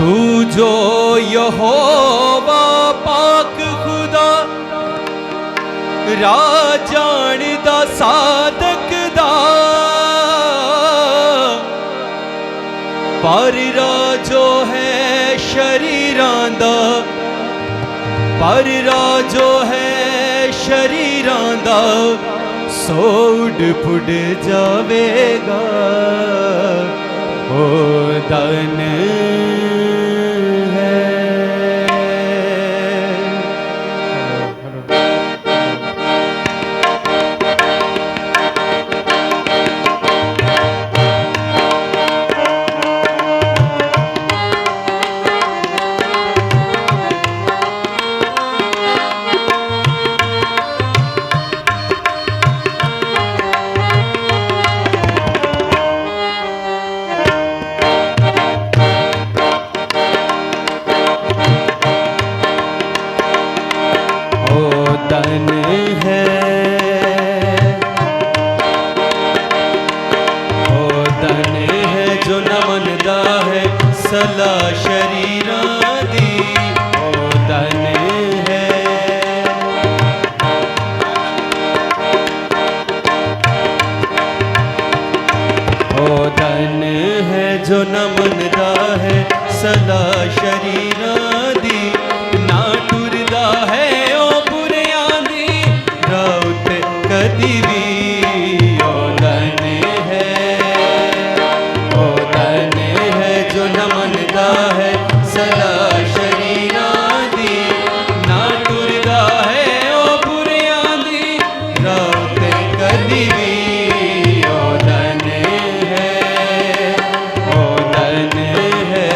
तू जो यहोवा पाक खुदा राजान दा सादक दा पर राजो है शरीरां दा पर राजो है शरीरां दा सोड पुड़ जावेगा ओ दन है। धन है ओ धन है जो न मनदा है सला शरीरां दी ओ धन है ओ धन है जो न मनदा है सला शरीरां दी ना टुरदा है कदी भी ओ धन है जो न मनदा है सदा शरीरां दी ना टुरदा है ओ बुरियां दी रात कदी भी ओ धन है ओ धन है।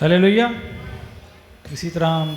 हालेलुया। इसी तरह हम